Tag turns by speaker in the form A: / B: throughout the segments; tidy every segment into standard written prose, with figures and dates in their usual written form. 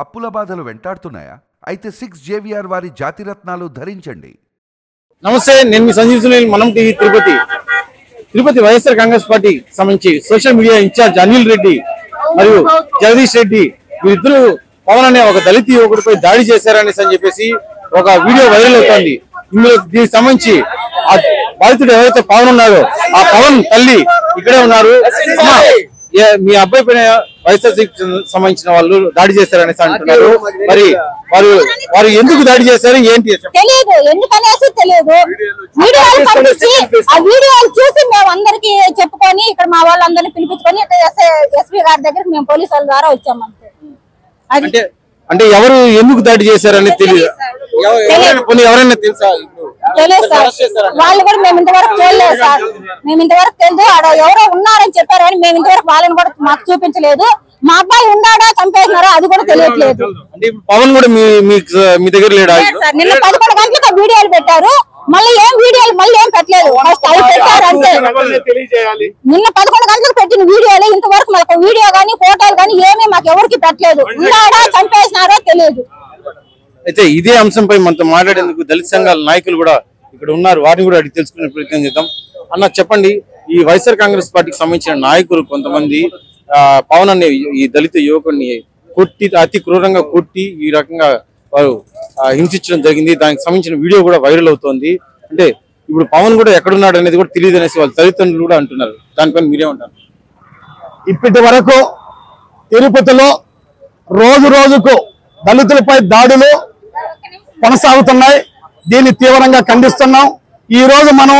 A: అప్పుల బాధలు వెంటాడుతున్నాయా? అయితే 6 JVR వారి జాతిరత్నాలు ధరించండి.
B: నమస్తే, నేను మీ సంజీవ్ సునీల్. మనం టీవీ తిరుపతి వైఎస్ఆర్ కాంగ్రెస్ పార్టీ సంబంధించి social media in-charge Anil Reddy మరియు జగదీష్ రెడ్డి వీరిద్దరూ పవన్ అనే ఒక దళిత యువకుడిపై దాడి చేశారనేసి అని చెప్పేసి ఒక వీడియో వైరల్ అవుతోంది. ఇందులో దీనికి సంబంధించి ఆ బాధితుడు ఎవరైతే పవన్ ఉన్నారో ఆ పవన్ తల్లి ఇక్కడే ఉన్నారు. మీ అబ్బాయి పైన వైఎస్ఆర్సీకి సంబంధించిన వాళ్ళు దాడి చేశారనేసి అంటున్నారు. మరి వారు ఎందుకు దాడి చేశారు ఏంటి
C: తెలియదు, ఎందుకనేసి తెలియదు. వీడియోలు చూసి మేము అందరికి చెప్పుకొని ఇక్కడ మా వాళ్ళందరినీ పిలిపించుకొని ఎస్పీ గారి దగ్గరికి మేము పోలీసు వాళ్ళ ద్వారా వచ్చాము. అంతే.
B: అంటే ఎవరు ఎందుకు దాడి చేశారని తెలియదు. ఎవరైనా తెలుసా?
C: తెలియదు సార్, వాళ్ళు కూడా మేము ఇంతవరకు చూడలేదు సార్. మేము ఇంతవరకు తెలియదు. ఆడ ఎవరో ఉన్నారని చెప్పారు కానీ మేము ఇంతవరకు వాళ్ళని కూడా మాకు చూపించలేదు. మా అబ్బాయి ఉన్నాడా చంపేసినారా అది కూడా తెలియట్లేదు.
B: పవన్ కూడా మీ దగ్గర లేడా?
C: నిన్న 11 గంటలకు వీడియోలు పెట్టారు. మళ్ళీ ఏం వీడియోలు మళ్ళీ ఏం పెట్టలేదు. ఫస్ట్ అవి పెట్టారు అంతే. నిన్న 11 గంటలకు పెట్టిన వీడియోలు ఇంతవరకు మాకు వీడియో గానీ ఫోటోలు గానీ ఏమీ మాకు ఎవరికి పెట్టలేదు. ఉన్నాడా చంపేసినారో తెలియదు.
B: అయితే ఇదే అంశంపై మనతో మాట్లాడేందుకు దళిత సంఘాల నాయకులు కూడా ఇక్కడ ఉన్నారు. వారిని కూడా అడిగి తెలుసుకునే ప్రయత్నం చేద్దాం. అన్న చెప్పండి, ఈ వైఎస్ఆర్ కాంగ్రెస్ పార్టీకి సంబంధించిన నాయకులు కొంతమంది పవన్ అనే ఈ దళిత యువకుడిని అతి క్రూరంగా కొట్టి ఈ రకంగా వారు హింసించడం జరిగింది. దానికి సంబంధించిన వీడియో కూడా వైరల్ అవుతోంది. అంటే ఇప్పుడు పవన్ కూడా ఎక్కడున్నాడు అనేది కూడా తెలియదు అనేసి వాళ్ళ తల్లిదండ్రులు కూడా అంటున్నారు. దానిపైన మీరేమంటారు?
D: ఇప్పటి వరకు తిరుపతిలో రోజు రోజుకు దళితులపై దాడులు కొనసాగుతున్నాయి. దీన్ని తీవ్రంగా ఖండిస్తున్నాం. ఈ రోజు మనం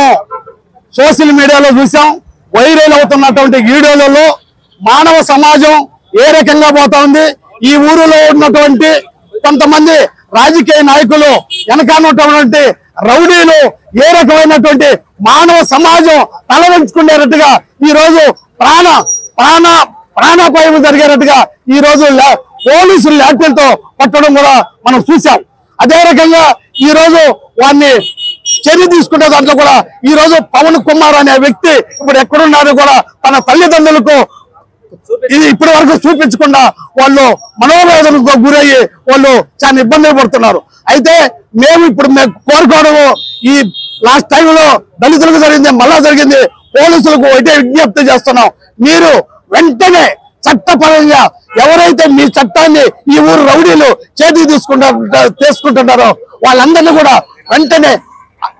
D: సోషల్ మీడియాలో చూసాం, వైరల్ అవుతున్నటువంటి వీడియోలలో మానవ సమాజం ఏ రకంగా పోతా ఉంది. ఈ ఊరిలో ఉన్నటువంటి కొంతమంది రాజకీయ నాయకులు వెనకాలన్నటువంటి రౌడీలు ఏ రకమైనటువంటి మానవ సమాజం తలవంచుకునేటట్టుగా ఈ రోజు ప్రాణాపాయం జరిగేటట్టుగా ఈ రోజు పోలీసులు లాఠీలతో పట్టడం కూడా మనం చూసాం. అదే రకంగా ఈ రోజు వారిని చర్య తీసుకునే దాంట్లో కూడా ఈ రోజు పవన్ కుమార్ అనే వ్యక్తి ఇప్పుడు ఎక్కడున్నారో కూడా తన తల్లిదండ్రులకు ఇది ఇప్పటి వరకు చూపించకుండా వాళ్ళు మనోవేదనకు గురయ్యి వాళ్ళు చాలా ఇబ్బందులు పడుతున్నారు. అయితే మేము కోరుకోవడము ఈ లాస్ట్ టైంలో దళితులకు జరిగింది, మళ్ళా జరిగింది. పోలీసులకు ఒకటే విజ్ఞప్తి చేస్తున్నాం, మీరు వెంటనే చట్టపరంగా ఎవరైతే మీ చట్టాన్ని ఈ ఊరు రౌడీలు చేతికి తీసుకుంటున్నారో వాళ్ళందరినీ కూడా వెంటనే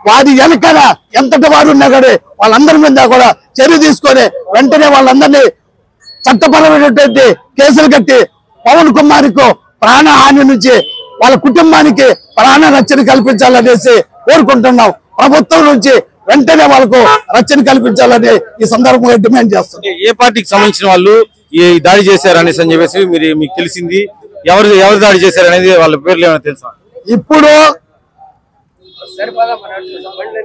D: వారి వెనకాల ఎంతటి వారు ఉన్నా కానీ వాళ్ళందరి మీద కూడా చర్య తీసుకొని వెంటనే వాళ్ళందరినీ చట్టపరమైనటువంటి కేసులు కట్టి పవన్ కుమార్కు ప్రాణహాని నుంచి వాళ్ళ కుటుంబానికి ప్రాణ రక్షణ కల్పించాలనేసి కోరుకుంటున్నాం. ప్రభుత్వం నుంచి వెంటనే వాళ్ళకు రక్షణ కల్పించాలని ఈ సందర్భంగా డిమాండ్ చేస్తున్నాం.
B: ఏ పార్టీకి సంబంధించిన వాళ్ళు ఈ దాడి చేశారనేసి అని చెప్పేసి మీకు తెలిసింది? ఎవరు దాడి చేశారనేది వాళ్ళ పేర్లు ఏమైనా తెలుసా?
D: ఇప్పుడు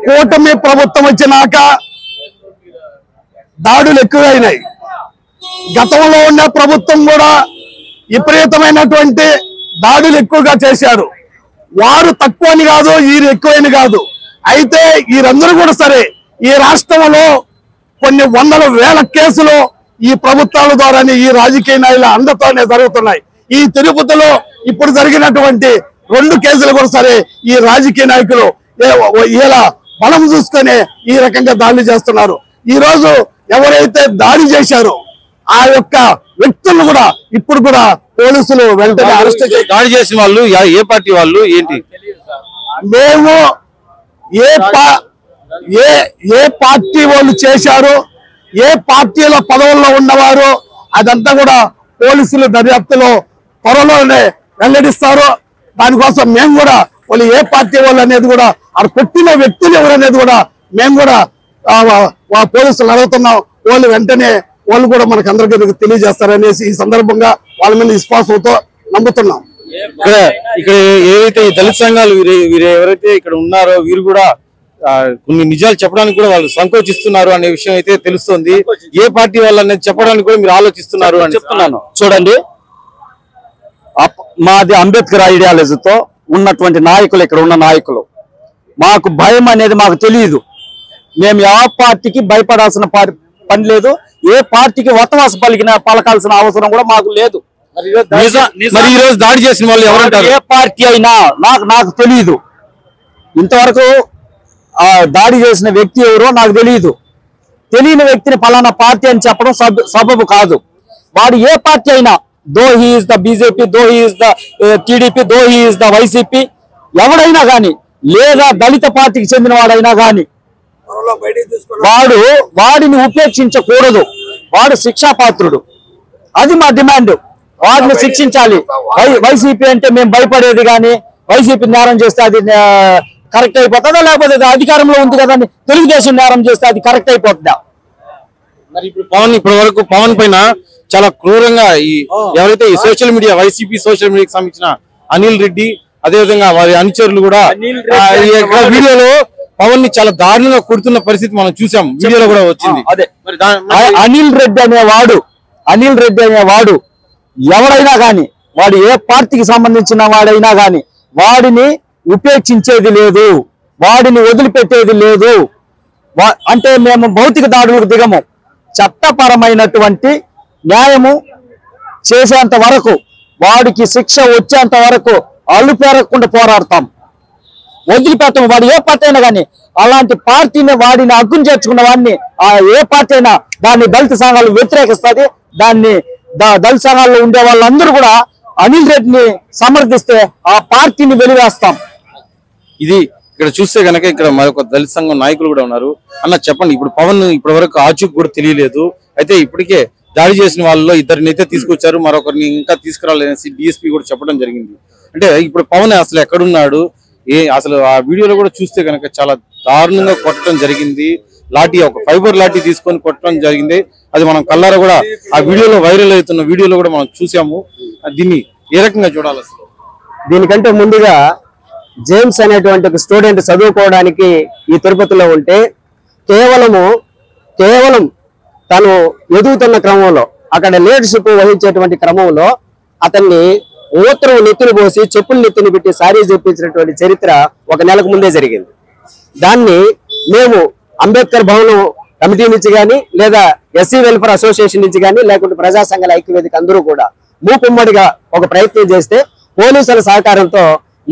D: కూటమి ప్రభుత్వం వచ్చినాక దాడులు ఎక్కువైనాయి. గతంలో ఉన్న ప్రభుత్వం కూడా విపరీతమైనటువంటి దాడులు ఎక్కువగా చేశారు. వారు తక్కువ అని కాదు, వీరు ఎక్కువని కాదు. అయితే వీరందరూ కూడా సరే ఈ రాష్ట్రంలో కొన్ని వందల వేల కేసులు ఈ ప్రభుత్వాల ద్వారానే ఈ రాజకీయ నాయకుల అందతోనే జరుగుతున్నాయి. ఈ తిరుపతిలో ఇప్పుడు జరిగినటువంటి 2 కేసులు కూడా సరే ఈ రాజకీయ నాయకులు ఇలా బలం చూసుకొని ఈ రకంగా దాడులు చేస్తున్నారు. ఈ రోజు ఎవరైతే దాడి చేశారో ఆ యొక్క వ్యక్తులను కూడా ఇప్పుడు కూడా పోలీసులు వెంటనే అరెస్ట్ చేసి
B: దాడి చేసిన వాళ్ళు ఏ పార్టీ వాళ్ళు ఏంటి?
D: మేము ఏ పార్టీ వాళ్ళు చేశారు, ఏ పార్టీల పదవుల్లో ఉన్నవారు అదంతా కూడా పోలీసులు దర్యాప్తులో త్వరలోనే వెల్లడిస్తారు. దానికోసం మేము కూడా వాళ్ళు ఏ పార్టీ వాళ్ళు అనేది కూడా ఆ కొట్టిన వ్యక్తులు ఎవరనేది కూడా మేము కూడా పోలీసులు అడుగుతున్నాం. వాళ్ళు వెంటనే వాళ్ళు కూడా మనకు అందరికీ తెలియజేస్తారనేసి ఈ సందర్భంగా వాళ్ళ మీద విశ్వాసంతో నమ్ముతున్నాం.
B: ఇక్కడ ఏవైతే ఈ దళిత సంఘాలు వీరు ఎవరైతే ఇక్కడ ఉన్నారో వీరు కూడా కొన్ని నిజాలు చెప్పడానికి కూడా వాళ్ళు సంకోచిస్తున్నారు అనే విషయం అయితే తెలుస్తుంది. ఏ పార్టీ వాళ్ళు అనేది చెప్పడానికి కూడా మీరు ఆలోచిస్తున్నారు అని చెప్తున్నాను.
E: చూడండి, మాది అంబేద్కర్ ఐడియాలజీతో ఉన్నటువంటి నాయకులు ఇక్కడ ఉన్న నాయకులు. మాకు భయం అనేది మాకు తెలియదు. మేము ఏ పార్టీకి భయపడాల్సిన పని లేదు. ఏ పార్టీకి వతవాస పలకాల్సిన అవసరం కూడా మాకు లేదు.
B: మరి ఈ రోజు దాడి చేసిన వాళ్ళు ఎవరంటారు?
E: ఏ పార్టీ అయినా నాకు తెలియదు. ఇంతవరకు దాడి చేసిన వ్యక్తి ఎవరో నాకు తెలియదు. తెలియని వ్యక్తిని ఫలానా పార్టీ అని చెప్పడం సబబు కాదు. వాడు ఏ పార్టీ అయినా, though he is the BJP, though he is the TDP, though he is the YCP, ఎవడైనా గాని, లేదా దళిత పార్టీకి చెందిన వాడైనా గాని వాడిని ఉపేక్షించకూడదు. వాడు శిక్షాపాత్రుడు. అది మా డిమాండ్. వాడిని శిక్షించాలి. వైసీపీ అంటే మేము భయపడేది కానీ, వైసీపీ నేరం చేస్తే అది కరెక్ట్ అయిపోతుందా, లేకపోతే అధికారంలో ఉంది కదా తెలుగుదేశం నేరం చేస్తే అది కరెక్ట్ అయిపోతుందా?
B: మరి ఇప్పుడు ఇప్పటి వరకు పవన్ పైన చాలా క్రూరంగా ఎవరైతే ఈ సోషల్ మీడియా, వైసీపీ సోషల్ మీడియాకి సంబంధించిన అనిల్ రెడ్డి, అదేవిధంగా వారి అనుచరులు కూడా వీడియోలో పవన్ ని చాలా దారుణంగా కొడుతున్న పరిస్థితి మనం చూసాం. వీడియోలో కూడా వచ్చింది.
E: అదే అనిల్ రెడ్డి అనేవాడు ఎవడైనా గాని, వాడు ఏ పార్టీకి సంబంధించిన వాడైనా గాని వాడిని ఉపేక్షించేది లేదు, వాడిని వదిలిపెట్టేది లేదు. అంటే మేము భౌతిక దాడులకు దిగము. చట్టపరమైనటువంటి న్యాయము చేసేంత వరకు, వాడికి శిక్ష వచ్చేంత వరకు అల్లుపేరకుండా పోరాడతాం. వదిలిపెట్టము. వాడు ఏ పార్టీ అయినా కానీ, అలాంటి పార్టీని వాడిని అగ్గుని చేర్చుకున్న వాడిని ఏ పార్టీ అయినా దాన్ని దళిత సంఘాలు వ్యతిరేకిస్తుంది. దాన్ని దళిత సంఘాల్లో ఉండే వాళ్ళందరూ కూడా అనిల్ రెడ్డిని సమర్థిస్తే ఆ పార్టీని వెలివేస్తాం.
B: ఇది ఇక్కడ చూస్తే గనక ఇక్కడ మరొక దళిత సంఘం నాయకులు కూడా ఉన్నారు. అన్న చెప్పండి, ఇప్పుడు పవన్ ఇప్పటి వరకు ఆచూకు కూడా తెలియలేదు. అయితే ఇప్పటికే దాడి చేసిన వాళ్ళలో ఇద్దరిని అయితే తీసుకొచ్చారు, మరొకరిని ఇంకా తీసుకురాలేసి డిఎస్పీ కూడా చెప్పడం జరిగింది. అంటే ఇప్పుడు పవన్ అసలు ఎక్కడున్నాడు, అసలు ఆ వీడియోలో కూడా చూస్తే కనుక చాలా దారుణంగా కొట్టడం జరిగింది. లాఠీ, ఒక ఫైబర్ లాఠీ తీసుకొని కొట్టడం జరిగింది. అది మనం కల్లారా కూడా ఆ వీడియోలో వైరల్ అవుతున్న వీడియోలో కూడా మనం చూసాము. దీన్ని ఏ రకంగా చూడాలి అసలు?
F: దీనికంటే ముందుగా జేమ్స్ అనేటువంటి ఒక స్టూడెంట్ చదువుకోవడానికి ఈ తిరుపతిలో ఉంటే కేవలం తను ఎదుగుతున్న క్రమంలో, అక్కడ లీడర్షిప్ వహించేటువంటి క్రమంలో అతన్ని మూత్రం నెత్తిని పోసి చెప్పులు నెత్తిని పెట్టి సారీ చెప్పించినటువంటి చరిత్ర ఒక నెలకు ముందే జరిగింది. దాన్ని మేము అంబేద్కర్ భవనం కమిటీ నుంచి కానీ, లేదా ఎస్సీ వెల్ఫేర్ అసోసియేషన్ నుంచి కానీ, లేకుంటే ప్రజా సంఘాల ఐక్యవేదిక అందరూ కూడా మూకుమ్మడిగా ఒక ప్రయత్నం చేస్తే పోలీసుల సహకారంతో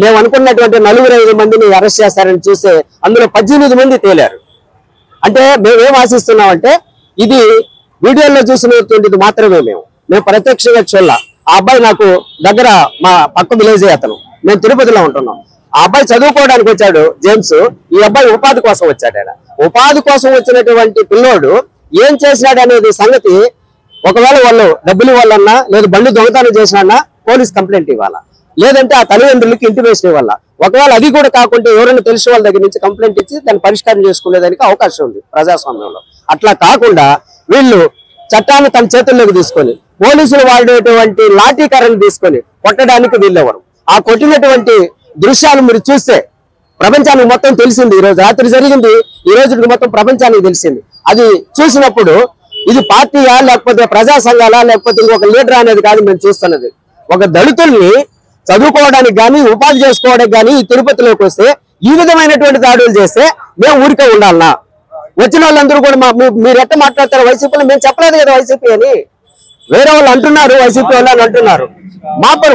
F: మేము అనుకున్నటువంటి 4-5 మందిని అరెస్ట్ చేస్తారని చూస్తే అందులో 18 మంది తేలారు. అంటే మేమేం ఆశిస్తున్నామంటే, ఇది వీడియోలో చూసినటువంటిది మాత్రమే మేము ప్రత్యక్షంగా చూడాల. ఆ అబ్బాయి నాకు దగ్గర, మా పక్క విలేజ్ అతను, మేము తిరుపతిలో ఉంటున్నాం. ఆ అబ్బాయి చదువుకోవడానికి వచ్చాడు జేమ్స్. ఈ అబ్బాయి ఉపాధి కోసం వచ్చాడు. ఆయన ఉపాధి కోసం వచ్చినటువంటి పిల్లోడు ఏం చేసినాడు అనేది సంగతి, ఒకవేళ వాళ్ళు డబ్బులు ఇవ్వాలన్నా, లేదా బండి దొంగతనం చేసినా పోలీస్ కంప్లైంట్ ఇవ్వాలా, లేదంటే ఆ తల్లిదండ్రులకి ఇంటిమేషన్ ఇవ్వాలా. ఒకవేళ అది కూడా కాకుంటే ఎవరైనా తెలిసిన వాళ్ళ దగ్గర నుంచి కంప్లైంట్ ఇచ్చి దాన్ని పరిష్కారం చేసుకునేదానికి అవకాశం ఉంది ప్రజాస్వామ్యంలో. అట్లా కాకుండా వీళ్ళు చట్టాన్ని తన చేతుల్లోకి తీసుకొని, పోలీసులు వాడేటువంటి లాఠీకరణ తీసుకొని కొట్టడానికి వీళ్ళెవరు. ఆ కొట్టినటువంటి దృశ్యాలు మీరు చూస్తే ప్రపంచానికి మొత్తం తెలిసింది. ఈ రోజు రాత్రి జరిగింది, ఈ రోజుకి మొత్తం ప్రపంచానికి తెలిసింది. అది చూసినప్పుడు ఇది పార్టీయా, లేకపోతే ప్రజా సంఘాలా, లేకపోతే ఇంకొక లీడర్ అనేది కాదు మేము చూస్తున్నది. ఒక దళితుల్ని చదువుకోవడానికి కానీ, ఉపాధి చేసుకోవడానికి కానీ ఈ తిరుపతిలోకి వస్తే ఈ విధమైనటువంటి దాడులు చేస్తే మేము ఊరికే ఉండాలనా? వచ్చిన వాళ్ళందరూ కూడా మీరు ఎట్ట మాట్లాడతారు వైసీపీలో? మేము చెప్పలేదు కదా వైసీపీ అని. వేరే వాళ్ళు అంటున్నారు వైసీపీ వాళ్ళు అని అంటున్నారు.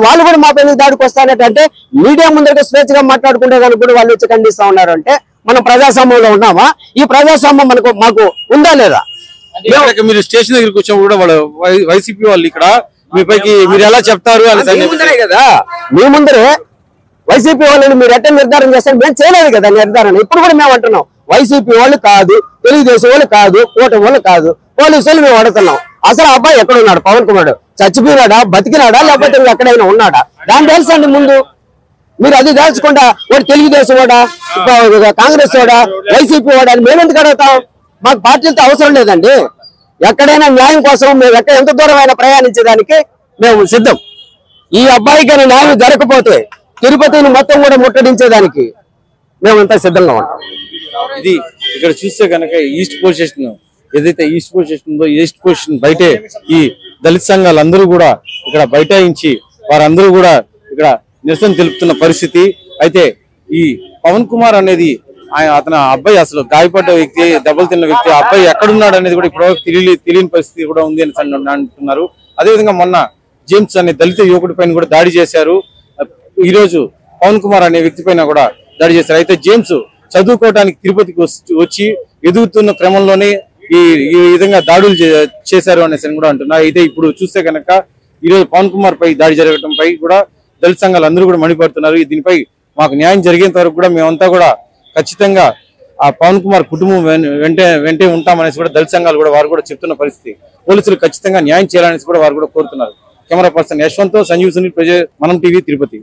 F: వాళ్ళు కూడా మా పైన దాడికి వస్తానంటే మీడియా ముందర స్వేచ్ఛగా మాట్లాడుకుంటే దానికి కూడా వాళ్ళు వచ్చి ఖండిస్తా ఉన్నారు. అంటే మనం ప్రజాస్వామ్యంలో ఉన్నామా? ఈ ప్రజాస్వామ్యం మాకు ఉందా లేదా?
B: మీరు స్టేషన్ దగ్గరికి వచ్చినప్పుడు కూడా వాళ్ళు వైసీపీ వాళ్ళు ఇక్కడ మీపైకి మీరు ఎలా చెప్తారు అని
F: కదా, మీ ముందరే వైసీపీ వాళ్ళని మీరు ఎట్లా నిర్ధారణ చేస్తారు? మేము చేయలేదు కదా నిర్ధారణ. ఇప్పుడు కూడా మేము అంటున్నాం వైసీపీ వాళ్ళు కాదు, తెలుగుదేశం వాళ్ళు కాదు, కూటమి వాళ్ళు కాదు, పోలీసులు మేము అడుగుతున్నాం. అసలు అబ్బాయి ఎక్కడున్నాడు? పవన్ కుమార్ చచ్చిపోయినాడా, బతికినాడా, లేకపోతే ఎక్కడైనా ఉన్నాడా? దాన్ని తెలుసండి ముందు. మీరు అది తెలుసుకుంటా వాడు తెలుగుదేశం వాడా, కాంగ్రెస్ వాడా, వైసీపీ వాడా అని మేమెందుకు అడుగుతాం? మాకు పార్టీలతో అవసరం లేదండి. ఎక్కడైనా న్యాయం కోసం మేము ఎంత దూరమైనా ప్రయాణించేదానికి మేము సిద్ధం. ఈ అబ్బాయికి న్యాయం జరగకపోతే తిరుపతిని మొత్తం కూడా ముట్టడించేదానికి మేమంతా సిద్ధంగా ఉంటాం.
B: ఇది ఇక్కడ చూస్తే కనుక ఈస్ట్ పోలీస్ స్టేషన్, ఏదైతే ఈస్ట్ పోలీస్ స్టేషన్ ఉందో, ఈస్ట్ పోలీస్ స్టేషన్ బయటే ఈ దళిత సంఘాలందరూ కూడా ఇక్కడ బైఠాయించి వారందరూ కూడా ఇక్కడ నిరసన తెలుపుతున్న పరిస్థితి. అయితే ఈ పవన్ కుమార్ అనేది అతను అబ్బాయి అసలు గాయపడ్డ వ్యక్తి, దెబ్బలు తిన్న వ్యక్తి, అబ్బాయి ఎక్కడున్నాడు అనేది కూడా ఇప్పుడు తెలియని పరిస్థితి కూడా ఉంది అని అంటున్నారు. అదేవిధంగా మొన్న జేమ్స్ అనే దళిత యువకుడి పైన కూడా దాడి చేశారు. ఈ రోజు పవన్ కుమార్ అనే వ్యక్తి పైన కూడా దాడి చేశారు. అయితే జేమ్స్ చదువుకోవడానికి తిరుపతికి వచ్చి ఎదుగుతున్న క్రమంలోనే ఈ విధంగా దాడులు చేశారు అనేసి కూడా అంటున్నారు. అయితే ఇప్పుడు చూస్తే కనుక ఈ రోజు పవన్ కుమార్ పై దాడి జరగడంపై కూడా దళిత సంఘాలు అందరూ కూడా మండిపడుతున్నారు. దీనిపై మాకు న్యాయం జరిగేంత వరకు కూడా మేమంతా కూడా ఖచ్చితంగా ఆ పవన్ కుమార్ కుటుంబం వెంటే ఉంటామనేసి కూడా దళిత సంఘాలు కూడా వారు కూడా చెప్తున్న పరిస్థితి. పోలీసులు ఖచ్చితంగా న్యాయం చేయాలనేసి కూడా వారు కూడా కోరుతున్నారు. కెమెరా పర్సన్ యశ్వంత్, సంజీవ్ సునీల్, మనం టీవీ, తిరుపతి.